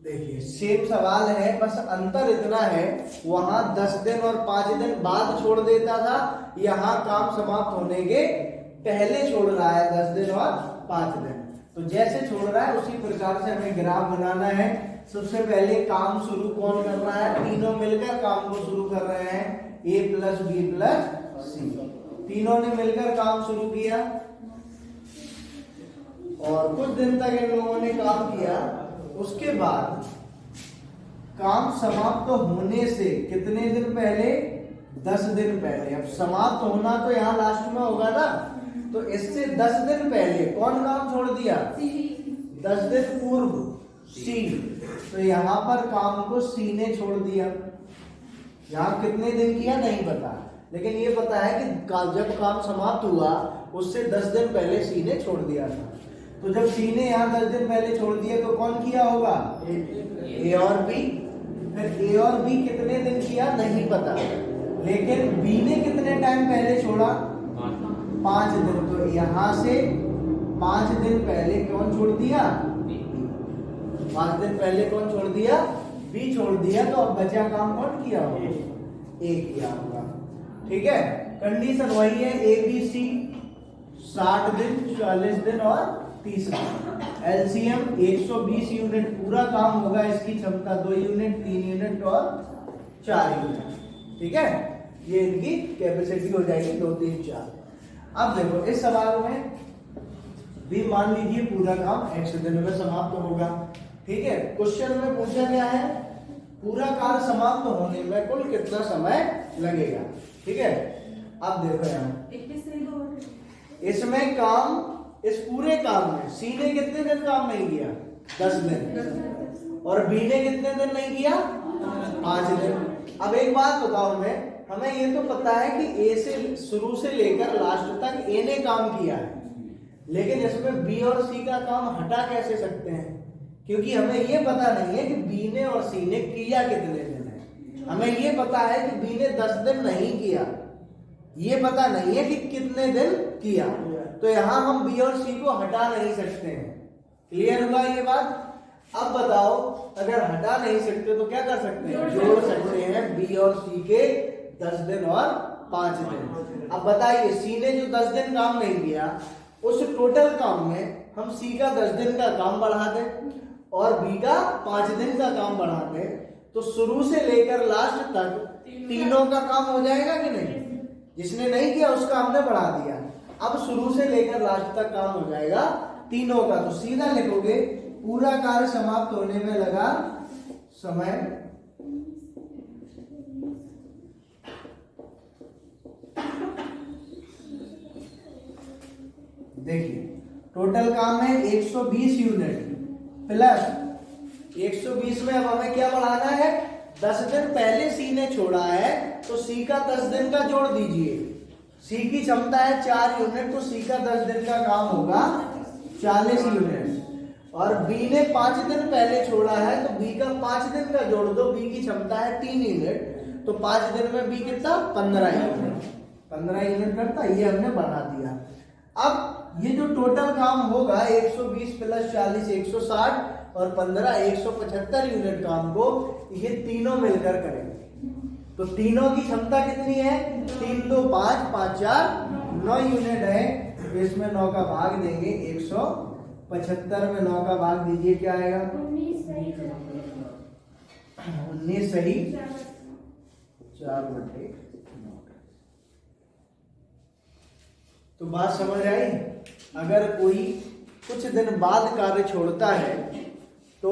देखिए सेम सवाल है, बस अंतर इतना है वहां 10 दिन और 5 दिन बाद छोड़ देता था, यहाँ काम समाप्त होने के पहले छोड़ रहा है 10 दिन और 5 दिन। तो जैसे छोड़ रहा है उसी प्रकार से हमें ग्राफ बनाना है। सबसे पहले काम शुरू कौन कर रहा है, तीनों मिलकर काम को शुरू कर रहे हैं, a प्लस बी प्लस सी। तीनों ने मिलकर काम शुरू किया और कुछ दिन तक इन लोगों ने काम किया। उसके बाद काम समाप्त होने से कितने दिन पहले, 10 दिन पहले। अब समाप्त होना तो यहाँ लास्ट में होगा ना, तो इससे 10 दिन पहले कौन काम छोड़ दिया, 10 दिन पूर्व सी। तो यहाँ पर काम को सी ने छोड़ दिया। यहाँ कितने दिन किया नहीं पता, लेकिन ये पता है कि जब काम समाप्त हुआ उससे 10 दिन पहले सी ने छोड़ दिया था। तो जब सी ने यहाँ 10 दिन पहले छोड़ दिया तो कौन किया होगा, ए और बी। फिर ए और बी कितने दिन किया नहीं पता, लेकिन बी ने कितने टाइम पहले छोड़ा, 5 दिन। तो यहाँ से 5 दिन पहले कौन छोड़ दिया, 5 दिन पहले कौन छोड़ दिया, बी छोड़ दिया। तो अब बचा काम कौन किया होगा, ए किया होगा। ठीक है, कंडीशन वही है, ए बी सी 60 दिन, 40 दिन और 30 दिन। एलसीएम 120 यूनिट पूरा काम होगा, इसकी क्षमता 2 यूनिट, 3 यूनिट और 4 यूनिट। ठीक है, ये इनकी कैपेसिटी हो जाएगी 2, 3, 4। अब देखो इस सवाल में भी मान लीजिए पूरा काम x दिन में समाप्त होगा। ठीक है, क्वेश्चन में पूछा गया है पूरा कार्य समाप्त होने में कुल कितना समय लगेगा। ठीक है, अब देखो यहाँ इसमें काम, इस पूरे काम में सी ने कितने दिन काम नहीं किया, 10 दिन, और बी ने कितने दिन नहीं किया, 5 दिन। अब एक बात बताओ, हमें ये तो पता है कि ए से शुरू से लेकर लास्ट तक ए ने काम किया है, लेकिन इसमें बी और सी का काम हटा कैसे सकते हैं, क्योंकि हमें ये पता नहीं है कि बी ने और सी ने किया कितने दिन है। हमें ये पता है कि बी ने 10 दिन नहीं किया, ये पता नहीं है कि कितने दिन किया। तो यहां हम बी और सी को हटा नहीं सकते हैं। क्लियर हुआ ये बात। अब बताओ, अगर हटा नहीं सकते तो क्या कर सकते हैं, जोड़ सकते हैं बी और सी के 10 दिन और 5 दिन। अब बताइए, सी ने जो 10 दिन काम नहीं किया, उस टोटल काम में हम सी का 10 दिन का काम बढ़ा दें और बी का 5 दिन का काम बढ़ा दें, तो शुरू से लेकर लास्ट तक तीनों का काम हो जाएगा कि नहीं। जिसने नहीं किया उसका हमने बढ़ा दिया, अब शुरू से लेकर लास्ट तक काम हो जाएगा तीनों का। तो सीधा लिखोगे पूरा कार्य समाप्त होने में लगा समय देखिए टोटल काम है 120 यूनिट प्लस 120 में अब हमें क्या बढ़ाना है, 10 दिन पहले सी ने छोड़ा है तो सी का 10 दिन का जोड़ दीजिए। सी की क्षमता है 4 यूनिट, तो सी का 10 दिन का काम होगा 40 यूनिट। और बी ने 5 दिन पहले छोड़ा है तो बी का 5 दिन का जोड़ दो, बी की क्षमता है 3 यूनिट, तो 5 दिन में बी कितना, 15 यूनिट, 15 यूनिट करता, ये हमने बढ़ा दिया। अब ये जो टोटल काम होगा 120 प्लस 40 160 और 15 175 यूनिट काम को ये तीनों मिलकर करेंगे। तो तीनों की क्षमता कितनी है, 3 2 5 5 4 9 यूनिट है। तो इसमें 9 का भाग देंगे, 175 में 9 का भाग दीजिए, क्या आएगा, 19 सही 4/9। तो बात समझ आई। अगर कोई कुछ दिन बाद कार्य छोड़ता है तो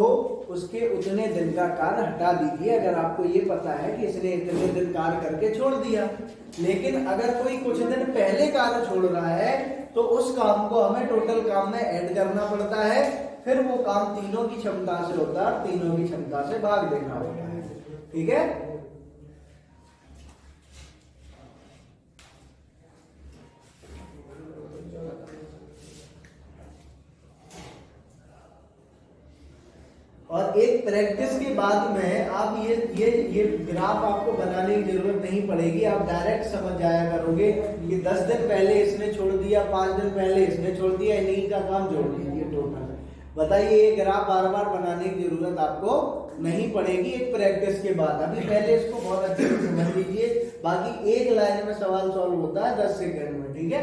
उसके उतने दिन का कार्य हटा दीजिए, अगर आपको ये पता है कि इसने इतने दिन कार्य करके छोड़ दिया। लेकिन अगर कोई कुछ दिन पहले कार्य छोड़ रहा है तो उस काम को हमें टोटल काम में ऐड करना पड़ता है, फिर वो काम तीनों की क्षमता से होता है, तीनों की क्षमता से भाग देना होता है। ठीक है, और एक प्रैक्टिस के बाद में आप ये ग्राफ आपको बनाने की जरूरत नहीं पड़ेगी, आप डायरेक्ट समझ जाया करोगे कि 10 दिन पहले इसने छोड़ दिया, 5 दिन पहले इसने छोड़ दिया, इन्हीं का काम जोड़ लीजिए टोटल। बताइए ये ग्राफ बार बार बनाने की जरूरत आपको नहीं पड़ेगी एक प्रैक्टिस के बाद। अभी पहले इसको बहुत अच्छे से समझ लीजिए, बाकी एक लाइन में सवाल सॉल्व होता है 10 सेकंड में, ठीक है।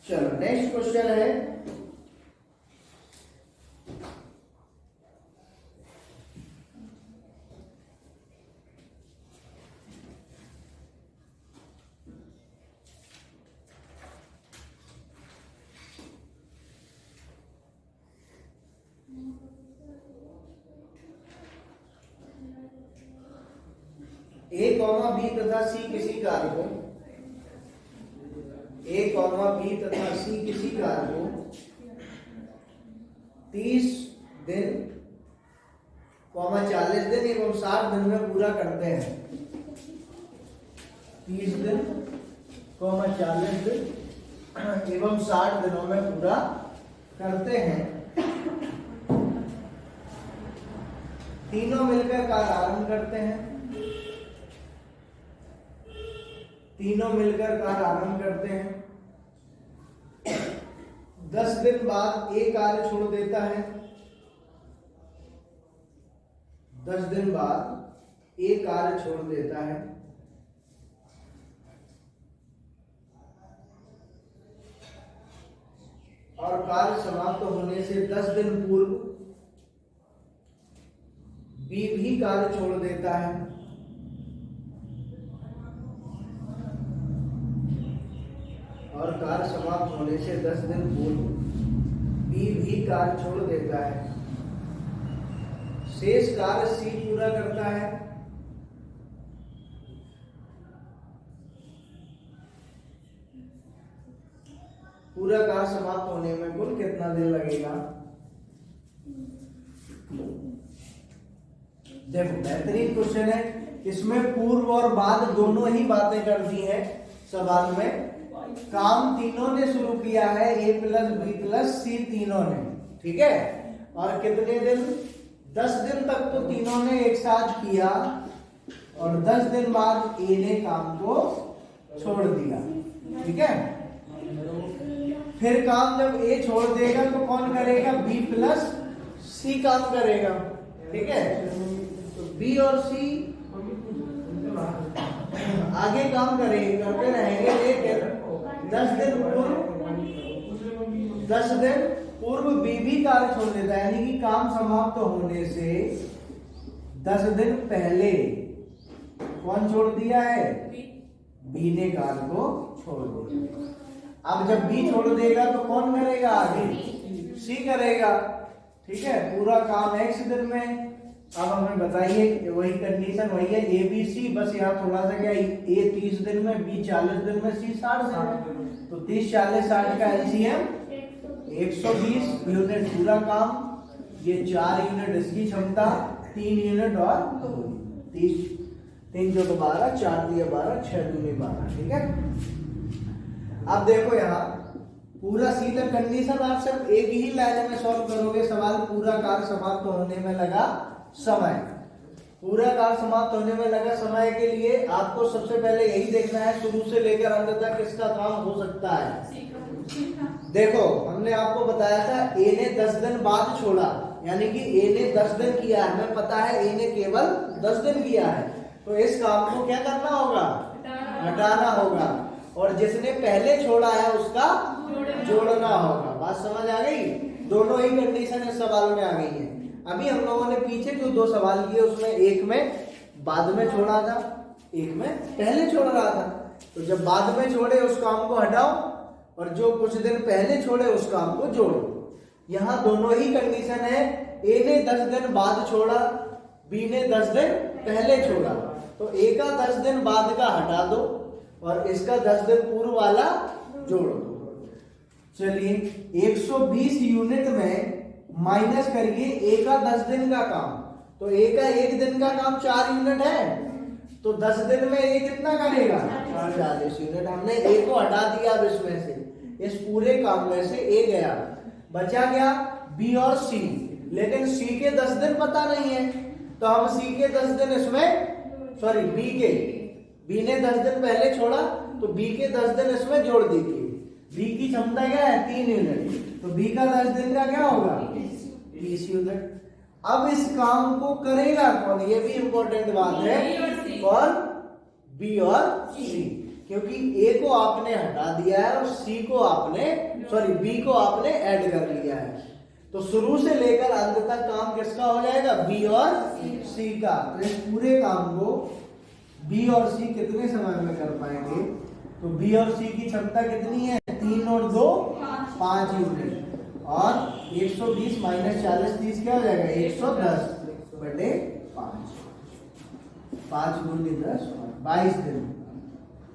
चलो नेक्स्ट क्वेश्चन है, ए कॉमा बी तथा सी किसी कार्य को, ए कॉमा बी तथा सी किसी कार्य को 30 दिन, 40 दिन एवं 60 दिन में पूरा करते हैं। 30 दिन, 40 दिन एवं 60 दिनों में पूरा करते हैं। तीनों मिलकर कार्य आरंभ करते हैं, तीनों मिलकर कार्य आरंभ करते हैं। 10 दिन बाद एक कार्य छोड़ देता है, 10 दिन बाद एक कार्य छोड़ देता है। और कार्य समाप्त होने से 10 दिन पूर्व बी भी कार्य छोड़ देता है। और कार्य समाप्त होने से 10 दिन पूर्व बी भी कार्य छोड़ देता है। शेष कार्य सी पूरा करता है। पूरा कार्य समाप्त होने में कुल कितना दिन लगेगा? देखो बेहतरीन क्वेश्चन है, इसमें पूर्व और बाद दोनों ही बातें कर दी हैं सवाल में। काम तीनों ने शुरू किया है, ए प्लस बी प्लस सी तीनों ने, ठीक है। और कितने दिन? 10 दिन तक तो तीनों ने एक साथ किया और 10 दिन बाद ए ने काम को छोड़ दिया, ठीक है। फिर काम जब ए छोड़ देगा तो कौन करेगा? बी प्लस सी काम करेगा, ठीक है। तो बी और सी आगे काम करेंगे, करते रहेंगे, लेकिन 10 दिन पूर्व बी भी कार्य छोड़ देता है, यानी कि काम समाप्त होने से 10 दिन पहले कौन छोड़ दिया है? बी ने कार्य को छोड़ दिया। अब जब बी छोड़ देगा तो कौन करेगा आगे? सी करेगा, ठीक है। पूरा काम x दिन में। अब हमें बताइए, वही कंडीशन वही है, ए बी सी, बस यहाँ थोड़ा सा क्या, ए 30 दिन में, बी 40 दिन में, सी 60 दिन में। तो 30, 40, 60 का एलसीएम 120 यूनिट पूरा काम। ये 4 यूनिट इसकी क्षमता, 3 यूनिट और 30, 3 जो 12, 4 दिया 12, 6 दूनी 12, ठीक है। अब देखो यहाँ पूरा सीधा कंडीशन आप सिर्फ एक ही लाइन में सॉल्व करोगे सवाल। पूरा कार्य समाप्त होने में लगा समय, पूरा कार्य समाप्त होने में लगा समय के लिए आपको सबसे पहले यही देखना है शुरू से लेकर अंत तक किसका काम हो सकता है। देखो हमने आपको बताया था ए ने 10 दिन बाद छोड़ा, यानी कि ए ने 10 दिन किया है, हमें पता है ए ने केवल 10 दिन किया है, तो इस काम को क्या करना होगा? हटाना होगा। और जिसने पहले छोड़ा है उसका जोड़ना होगा। बात समझ आ गई? दोनों ही कंडीशन इस सवाल में आ गई है। अभी हम लोगों ने पीछे जो 2 सवाल किए उसमें एक में बाद में छोड़ा था, एक में पहले छोड़ रहा था। तो जब बाद में छोड़े उस काम को हटाओ और जो कुछ दिन पहले छोड़े उस काम को जोड़ो। यहाँ दोनों ही कंडीशन है, ए ने 10 दिन बाद छोड़ा, बी ने 10 दिन पहले छोड़ा, तो ए का 10 दिन बाद का हटा दो और इसका 10 दिन पूर्व वाला जोड़ दो। चलिए 120 यूनिट में माइनस करिए ए का 10 दिन का काम, तो ए का 1 दिन का काम 4 यूनिट है, तो 10 दिन में ए कितना करेगा? 40 यूनिट। हमने ए को हटा दिया अब इसमें से, इस पूरे काम में से ए गया, बचा गया बी और सी। लेकिन सी के 10 दिन पता नहीं है, तो हम सी के 10 दिन इसमें, सॉरी बी ने 10 दिन पहले छोड़ा तो बी के 10 दिन इसमें जोड़ दीजिए। बी की क्षमता क्या है 3 यूनिट, तो बी का 10 दिन का क्या होगा 30 यूनिट। अब इस काम को करेगा कौन, ये भी इंपॉर्टेंट बात है, कौन, बी और सी, क्योंकि ए को आपने हटा दिया है और सी को आपने सॉरी बी को आपने ऐड कर लिया है, तो शुरू से लेकर अंत तक काम किसका हो जाएगा, बी और सी का। तो इस पूरे काम को बी और सी कितने समय में कर पाएंगे, तो बी और सी की क्षमता कितनी है 3 और 2 5 यूनिट, और 120 माइनस 40 30 क्या हो जाएगा 110 बटे 5, 5 गुणे 10 22 दिन,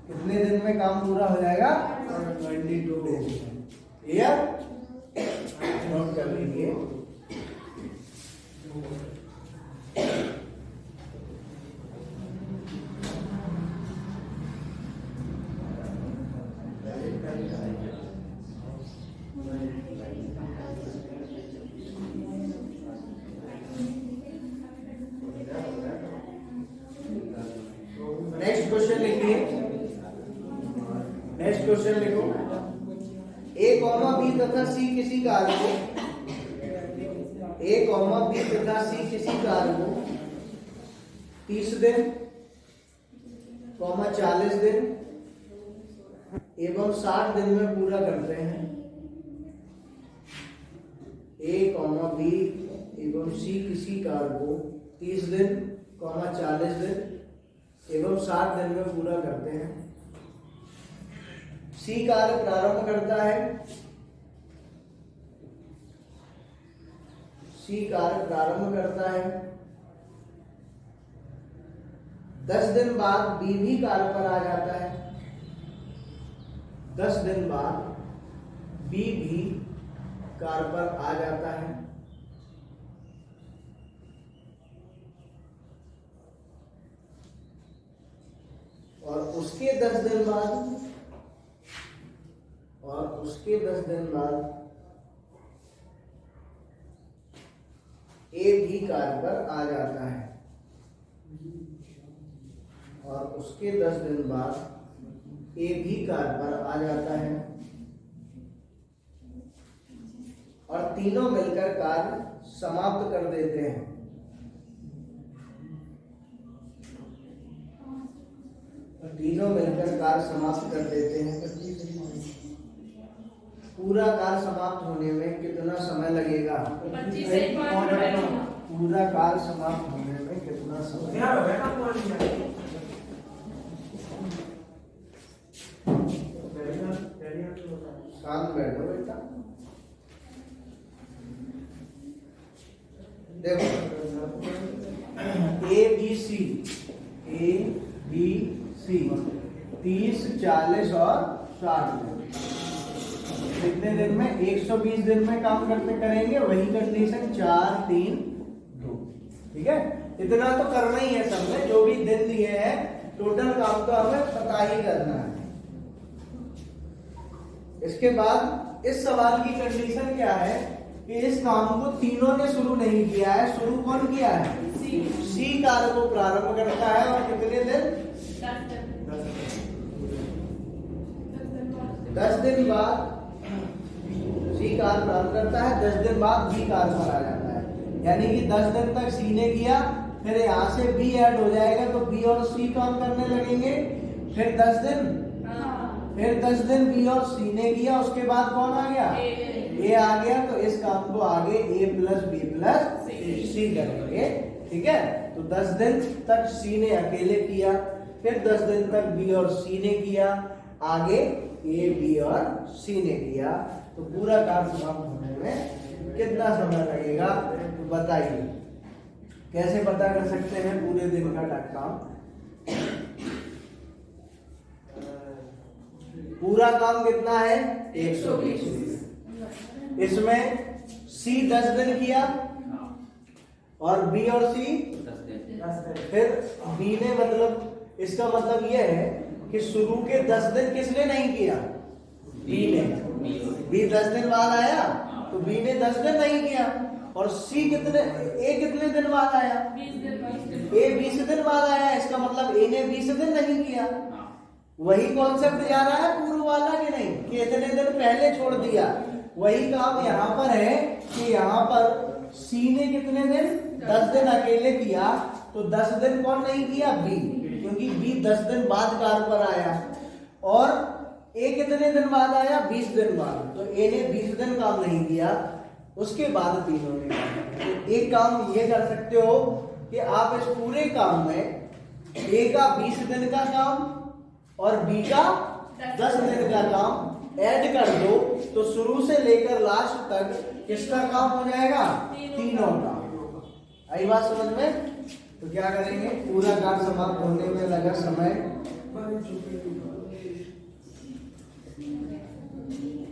कितने दिन में काम पूरा हो जाएगा 22 डेज में। क्लियर, नोट कर लीजिए। नेक्स्ट क्वेश्चन लिखिए, नेक्स्ट क्वेश्चन लिखो, ए कॉमा बी तथा सी किसी कार्य को, ए कॉमा बी तथा सी किसी कार्य को 30 दिन, 40 दिन एवं 60 दिन में पूरा करते हैं। ए कॉमा बी एवं सी किसी कार्य को 30 दिन, 40 दिन एवं 60 दिन में पूरा करते हैं। सी कार्य प्रारंभ करता है, सी कार्य प्रारंभ करता है, 10 दिन बाद बी भी कार्य पर आ जाता है, 10 दिन बाद बी भी कार्य पर आ जाता है, और उसके 10 दिन बाद ए भी कार्य पर आ जाता है, और उसके 10 दिन बाद ए भी कार्य पर आ जाता है, और तीनों मिलकर कार्य समाप्त कर देते हैं। तीनों मिलकर कार्य समाप्त कर देते हैं। पूरा कार्य समाप्त होने में कितना समय लगेगा, पूरा कार्य समाप्त होने में कितना समय, शांत बैठो बेटा। देखो ए बी सी 30 40 और 60 दिन, कितने दिन में 120 दिन में काम करते करेंगे, वही कंडीशन 4 3 2, ठीक है। इतना तो करना ही है सबने, जो भी दिन दिए हैं टोटल काम तो हमें पता ही करना है। इसके बाद इस सवाल की कंडीशन क्या है कि इस काम को तीनों ने शुरू नहीं किया है, शुरू कौन किया है, सी कार्य को प्रारंभ करता है, और कितने दिन 10 दिन बाद सी कार्य प्रारंभ करता है, 10 दिन बाद बी कार्य पर आ जाता है, यानी कि 10 दिन तक सी ने किया, फिर यहाँ से बी ऐड हो जाएगा तो बी और सी काम करने लगेंगे, फिर 10 दिन बी और सी ने किया, उसके बाद कौन आ गया, ए आ गया, तो इस काम को आगे ए प्लस बी प्लस सी करेंगे, ठीक है। तो 10 दिन तक सी ने अकेले किया, फिर 10 दिन तक बी और सी ने किया, आगे ए बी और सी ने किया, तो पूरा काम समाप्त होने में कितना समय लगेगा, तो बताइए कैसे पता कर सकते हैं पूरे दिन का काम। पूरा काम कितना है 120 दिन, इसमें सी 10 दिन किया और बी और सी 10 दिन, फिर बी ने मतलब इसका मतलब यह है कि शुरू के 10 दिन किसने नहीं किया, बी ने, बी 10 दिन बाद आया तो बी ने 10 दिन नहीं किया, और सी कितने दिन बाद आया, ए 20 दिन बाद आया, इसका मतलब ए ने 20 दिन नहीं किया, वही कॉन्सेप्ट जा रहा है पूर्व वाला कि नहीं, कि इतने दिन पहले छोड़ दिया। वही काम यहाँ पर है कि यहाँ पर सी ने कितने दिन, 10 दिन अकेले किया, तो 10 दिन कौन नहीं किया, बी, क्योंकि बी 10 दिन बाद कार पर आया, और ए कितने दिन बाद आया, 20 दिन बाद, तो ए ने 20 दिन काम नहीं किया, उसके बाद तीनों ने किया। तो एक काम ये कर सकते हो कि आप इस पूरे काम में ए का 20 दिन का काम और बी का 10 दिन का काम ऐड कर दो, तो शुरू से लेकर लास्ट तक किसका काम हो जाएगा, तीनों का। आई बात समझ में? तो क्या करेंगे, पूरा कार्य समाप्त होने में लगा समय,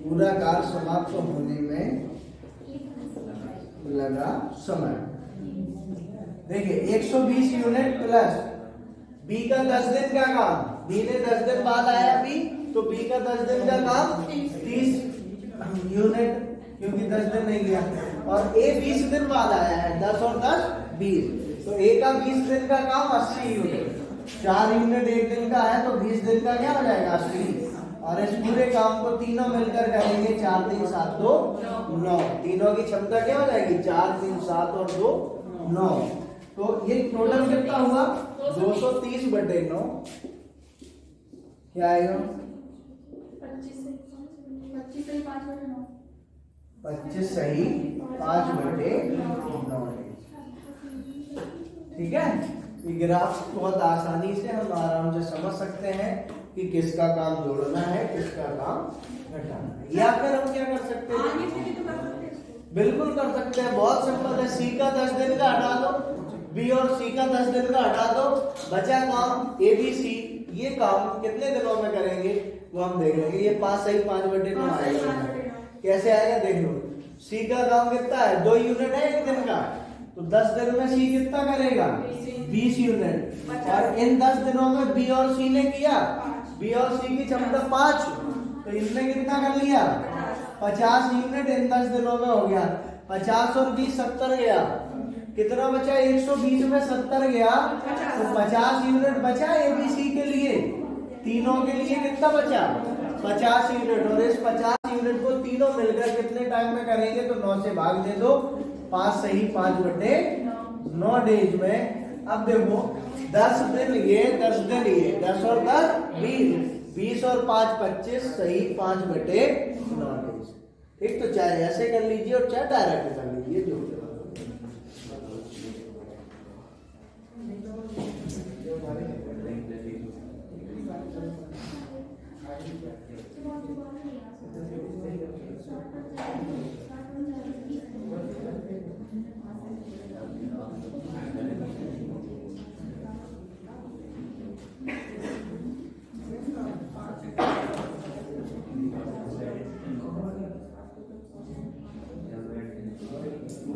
पूरा कार्य समाप्त होने में लगा समय। देखिए 120 यूनिट प्लस बी का 10 दिन का काम, बी ने 10 दिन बाद आया बी, तो बी का 10 दिन का काम 30 यूनिट, क्योंकि 10 दिन नहीं गया, और ए 20 दिन बाद आया है, 10 और 10 20, तो ए का 20 दिन का काम 80 यूनिट, 4 यूनिट एक दिन का है, तो 20 दिन का क्या हो जाएगा, 80। और इस पूरे काम को तीनों मिलकर करेंगे, 4 3 7 2 9, तीनों की क्षमता क्या हो जाएगी, 4 3 7 और 2 9, तो ये टोटल कितना हुआ, 230/9, क्या आएगा, 25 सही 5/9। ठीक है, ये ग्राफ बहुत आसानी से हम आराम से समझ सकते हैं कि किसका काम जोड़ना है, किसका काम घटाना है। या फिर हम क्या कर सकते हैं, बिल्कुल कर सकते हैं, बहुत सिंपल है, सी का 10 दिन का हटा दो, बी और सी का 10 दिन का हटा दो, बचा काम ए बी सी, ये काम कितने दिनों में करेंगे वो हम देख लेंगे। ये 5 सही 5/9 आएगा, कैसे आएगा देख लो। सी का काम कितना है, 2 यूनिट है एक दिन का, तो 10 दिन में सी कितना करेगा, 20 यूनिट, और इन 10 दिनों में बी और सी ने किया, बी और सी की क्षमता 5, तो इनने कितना कर लिया, 50 यूनिट इन 10 दिनों में हो गया, 50 और 20 70 गया, कितना बचा, 120 में 70 गया, तो 50 यूनिट बचा एबीसी के लिए, तीनों के लिए कितना बचा, 50 यूनिट, और इस 50 यूनिट को तीनों मिलकर कितने टाइम में करेंगे, तो 9 से भाग दे दो, 5 सही 5/9 डेज में। अब देखो 10 दिन ये, 10 दिन ये, 10 और 10 20, 20 और 5 25 सही 5/9 डेज। ठीक, तो चाहे ऐसे कर लीजिए और चाहे डायरेक्ट कर लीजिए, जो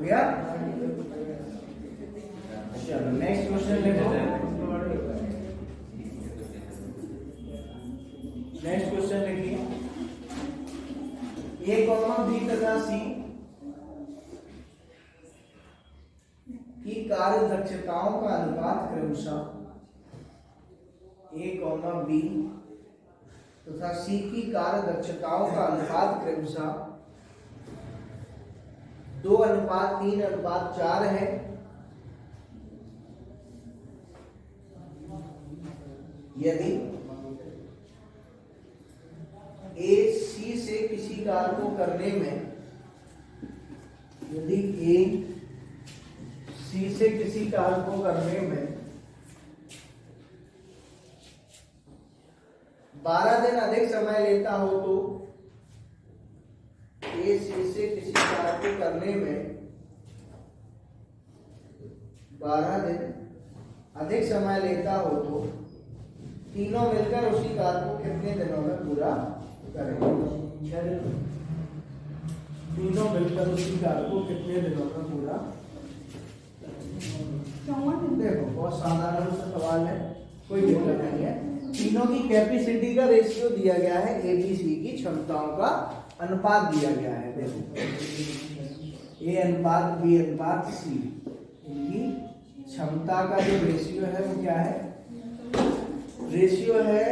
गया। चलो नेक्स्ट क्वेश्चन देखो, नेक्स्ट क्वेश्चन लिखिए, ए कॉमा बी तथा सी की कार्य दक्षताओं का अनुपात क्रमशः ए कॉमा बी तथा सी की कार्य दक्षताओं का अनुपात क्रमशः 2:3:4 है। यदि ए सी से किसी कार्य को करने में, यदि ए सी से किसी कार्य को करने में 12 दिन अधिक समय लेता हो, तो ए सी से किसी कार्य को करने में 12 दिन अधिक समय लेता हो, तो तीनों मिलकर उसी कार्य को कितने दिनों में पूरा करेंगे, तीनों मिलकर उसी कार्य को कितने दिनों में पूरा। देखो बहुत साधारण सा सवाल है, कोई दिक्कत नहीं है। तीनों की कैपेसिटी का रेशियो दिया गया है, ए बी सी की क्षमताओं का अनुपात दिया गया है। देखो ए अनुपात बी अनुपात सी, इनकी क्षमता का जो रेशियो है वो क्या है, रेशियो है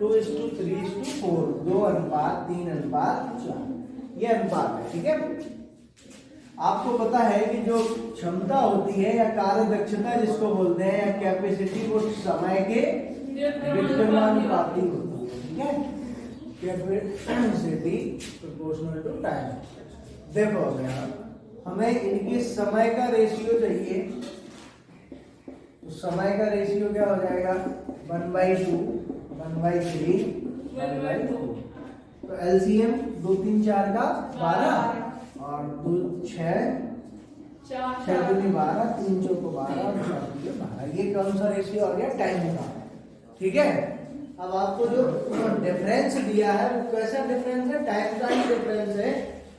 2:3:4, 2:3:4, ये अनुपात है। ठीक है, आपको पता है कि जो क्षमता होती है या कार्य दक्षता जिसको बोलते हैं या कैपेसिटी, वो समय के व्युत्क्रमानुपाती होती है। ठीक है, कैपेसिटी प्रोपोर्शनल टू टाइम। देखो यहाँ हमें इनके समय का रेशियो चाहिए, तो समय का रेशियो क्या हो जाएगा? 1/2, 1/3, 1/2। तो एलसीएम 2 3 4 का 12 और 2 6 6 दूनी 12, 3 चौको 12 और 4 दूनी 12। ये कौन सा रेशियो आ गया? टाइम का। ठीक है, अब आपको जो डिफरेंस दिया है वो कैसा डिफरेंस है? टाइम का ही डिफरेंस है।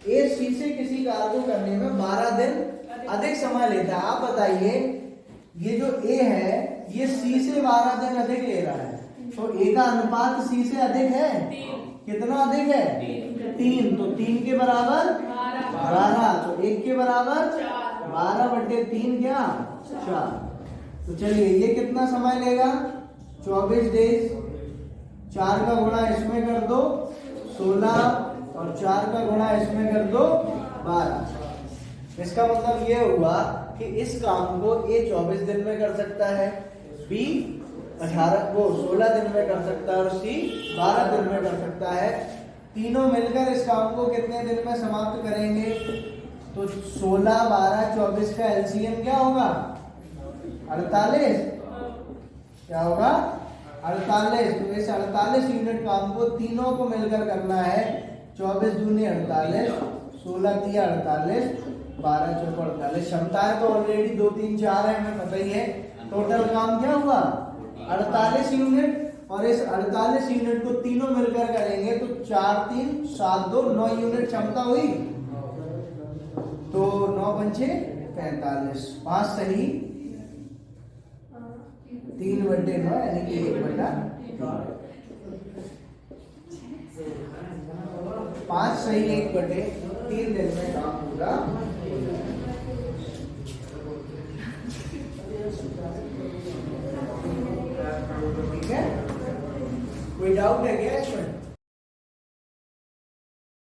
ए सी से किसी कार्य को करने में 12 दिन अधिक समय लेता है। आप बताइए, ये जो ए है ये सी से 12 दिन अधिक ले रहा है, तो ए का अनुपात सी से अधिक है। कितना अधिक है? 3। तो 3 के बराबर 12, तो 1 के बराबर 12/3 क्या? 4। तो चलिए ये कितना समय लेगा? 24 डेज। 4 का गुणा इसमें कर दो 16 और 4 का गुणा इसमें कर दो 12। इसका मतलब ये हुआ कि इस काम को ए 24 दिन में कर सकता है, बी 16 दिन में कर सकता है और सी 12 दिन में कर सकता है। तीनों मिलकर इस काम को कितने दिन में समाप्त करेंगे? तो 16, 12, 24 का एलसीएम क्या होगा? 48। क्या होगा? 48। तो इस 48 यूनिट काम को तीनों को मिलकर करना है। 24 दूनी 48, 16 तिया 48, 12 चौको 48। क्षमताएं तो ऑलरेडी 2 3 4 है, हमें पता ही है। टोटल काम क्या हुआ? 48 यूनिट। और इस 48 यूनिट को तीनों मिलकर करेंगे तो 4 3 7 2 9 यूनिट क्षमता हुई। तो 9 पंचे 45, 5 सही 3/9 यानी कि 1/3। 5 सही 1/3 दिन में काम पूरा। ठीक है, कोई डाउट है क्या इसमें?